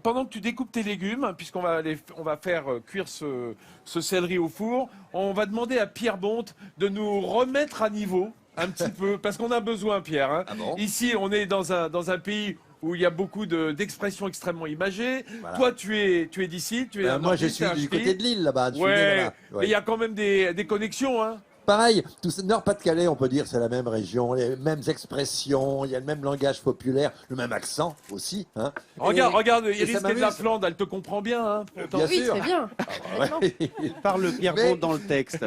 Pendant que tu découpes tes légumes, puisqu'on va on va faire cuire ce céleri au four, on va demander à Pierre Bonte de nous remettre à niveau un petit peu, parce qu'on a besoin, Pierre. Hein. Ah bon? Ici, on est dans un pays où il y a beaucoup d'expressions extrêmement imagées. Voilà. Toi, tu es d'ici, tu es un Moi, je Nordiste, suis un du ch'ti. côté de l'île, là-bas. Je suis né Ouais, là-bas. mais il y a quand même des connexions, hein. Pareil, tout ce Nord-Pas-de-Calais, on peut dire, c'est la même région, les mêmes expressions, il y a le même langage populaire, le même accent aussi. Hein. Regarde, et Iris ça qui est de la m'amuse. Flandre, elle te comprend bien. Hein, pourtant. Bien Oui, sûr. très bien. Ouais. Il parle Pierre Mais- Bonte dans le texte.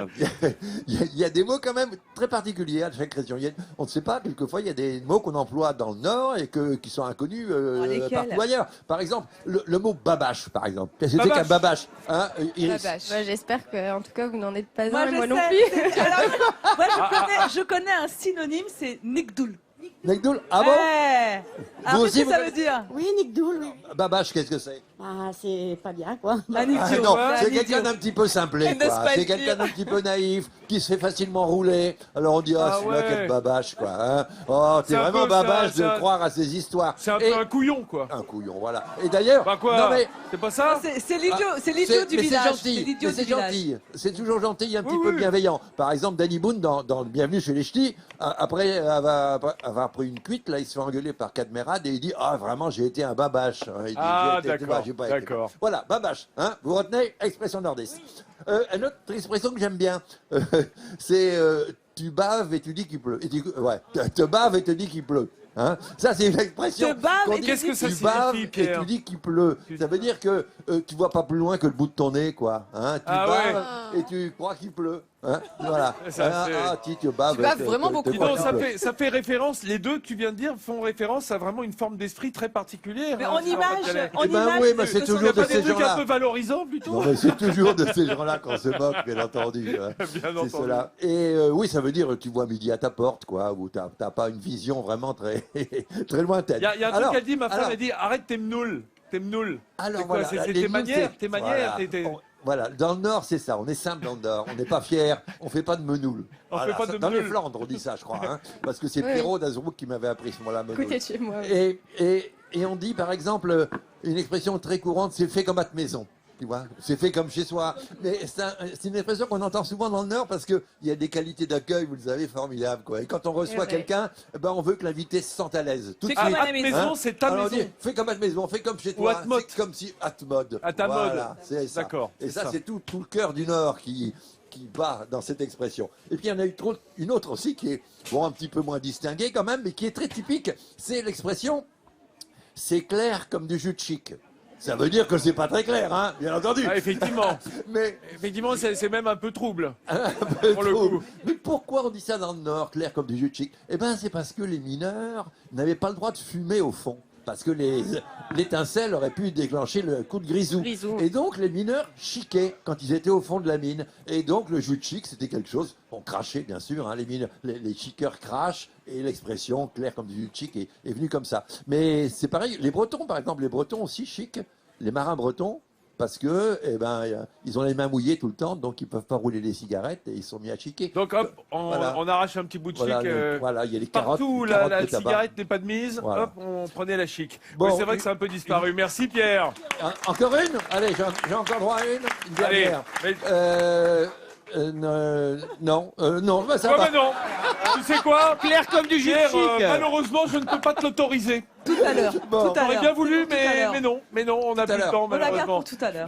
Il y a des mots quand même très particuliers à chaque région. On ne sait pas, quelquefois, il y a des mots qu'on emploie dans le Nord et qui sont inconnus lesquels partout ailleurs. Par exemple, le mot babache, par exemple. Qu'est-ce que c'est qu'un babache, hein, Iris? Bah, j'espère que, en tout cas, vous n'en êtes pas Moi, un, je moi non sais, plus. Alors, moi, je connais un synonyme, c'est Nikdoul. Nekdoul. Ah bon? Ouais. Alors, aussi, qu'est-ce que vous ça connaissez- veut dire? Oui, Nick Doul, oui. Babache, qu'est-ce que c'est? Ah, c'est pas bien, quoi. Un idiot. Ah non, un c'est idiot. quelqu'un d'un petit peu simplé, Il n'ose quoi. pas C'est le quelqu'un dire. d'un petit peu naïf, qui se fait facilement rouler. Alors on dit, ah, Ah celui-là, ouais. quel babache, quoi. Hein. Oh, t'es C'est un vraiment peu- babache c'est de un- croire à ces histoires. C'est un Et- peu un couillon, quoi. un couillon, voilà. Et d'ailleurs, Bah quoi non mais, C'est pas ça C'est l'idiot, c'est c'est l'idiot du mais village. c'est gentil, l'idiot mais c'est du village. gentil. C'est toujours gentil, un petit Oui, peu oui. bienveillant. Par exemple, Danny Boone, dans le Bienvenue chez les Ch'tis, après avoir pris une cuite, là, il se fait engueuler par Cadmerade et il dit, ah, vraiment, j'ai été un babache. Hein. Il dit, Ah, j'ai été- tu vois, d'accord, j'ai pas été- d'accord. Voilà, babache, hein. Vous retenez, expression nordiste. Une autre expression que j'aime bien, c'est tu baves et tu dis qu'il pleut. Ouais, te baves et tu dis qu'il pleut. Hein. Ça, c'est une expression. Te baves qu'on et dit, qu'est-ce que ça tu signifie, baves et Pierre tu dis qu'il pleut. Ça veut dire que tu vois pas plus loin que le bout de ton nez, quoi. Hein. Tu Ah baves et tu crois qu'il pleut. Hein. Voilà. Ça, c'est- Tu baves. Tu baves vraiment beaucoup. Dis donc, ça fait référence, les deux que tu viens de dire font référence à vraiment une forme d'esprit très particulière. Mais hein, en sur image, Pas-de-Calais. en Eh ben image, oui, mais ce c'est sont toujours Il y a de pas ces des trucs gens-là. un peu valorisants, plutôt Non, mais c'est toujours de ces gens-là qu'on se moque, bien entendu. Hein. Bien C'est entendu. cela. Et oui, ça veut dire tu vois midi à ta porte, quoi, ou t'as pas une vision vraiment très, très lointaine. Il y a un Alors, truc qu'elle dit, ma femme, alors- elle dit, arrête tes mnouls. Tes mnouls. Alors C'est quoi, voilà, c'est les tes lignes, manières, c'est- tes manières, voilà. Voilà, dans le Nord, c'est ça. On est simple dans le Nord. On n'est pas fier. On fait pas de menoules. On fait pas de Dans les menoules. Flandres, on dit ça, je crois. Hein, parce que c'est Oui. Pierrot d'Azerbourg qui m'avait appris ce mot-là. menoule. Écoutez chez moi. Oui. Et on dit, par exemple, une expression très courante, c'est fait comme à ta maison. Tu vois, c'est fait comme chez soi. Mais c'est une expression qu'on entend souvent dans le Nord parce qu'il y a des qualités d'accueil, vous le savez, formidables. Quoi. Et quand on reçoit vrai. quelqu'un, eh ben, on veut que l'invité se sente à l'aise. Tout de C'est suite. comme À à la ta maison. maison, Hein c'est ta Alors on maison. dit, fais comme à ta maison, fais comme chez Ou toi. à te mode. C'est comme si à ta mode. À ta Voilà, mode. c'est ça. D'accord, Et c'est ça, ça. c'est tout le cœur du Nord qui bat dans cette expression. Et puis il y en a une autre aussi qui est bon, un petit peu moins distinguée quand même, mais qui est très typique. C'est l'expression c'est clair comme du jus de chic. Ça veut dire que c'est pas très clair, hein, bien entendu. Ah, effectivement. Mais Effectivement, c'est même un peu trouble. un peu Pour le trop. coup. Mais pourquoi on dit ça dans le Nord, clair comme du jus de chic? Eh bien, c'est parce que les mineurs n'avaient pas le droit de fumer au fond. Parce que l'étincelle aurait pu déclencher le coup de grisou. Grisou. Et donc, les mineurs chiquaient quand ils étaient au fond de la mine. Et donc, le jus de chic, c'était quelque chose. On crachait, bien sûr. Hein, les mineurs, les chiqueurs crachent. Et l'expression clair comme du jus de chic est venue comme ça. Mais c'est pareil. Les Bretons, par exemple, les Bretons aussi chic. Les marins bretons. Parce que, eh ben, ils ont les mains mouillées tout le temps, donc ils peuvent pas rouler des cigarettes et ils sont mis à chiquer. Donc hop, Voilà. on arrache un petit bout de chic. Voilà, voilà, il y a les carottes. Partout où les carottes, la le tabac. cigarette n'est pas de mise, Voilà. hop, on prenait la chic. Bon, Oui, c'est vrai que c'est un peu disparu. Merci Pierre. Encore une? Allez, j'ai encore droit à une Allez, dernière. mais- Non, bah, ça Ouais, va. mais non. Tu sais quoi, Clair comme du jus de Pierre, chic. malheureusement, je ne peux pas te l'autoriser. Tout à l'heure. Bon. Tout à J'aurais l'heure. bien voulu, Tout à l'heure. mais non, on n'a Tout à plus le l'heure. temps On la garde malheureusement. pour tout à l'heure.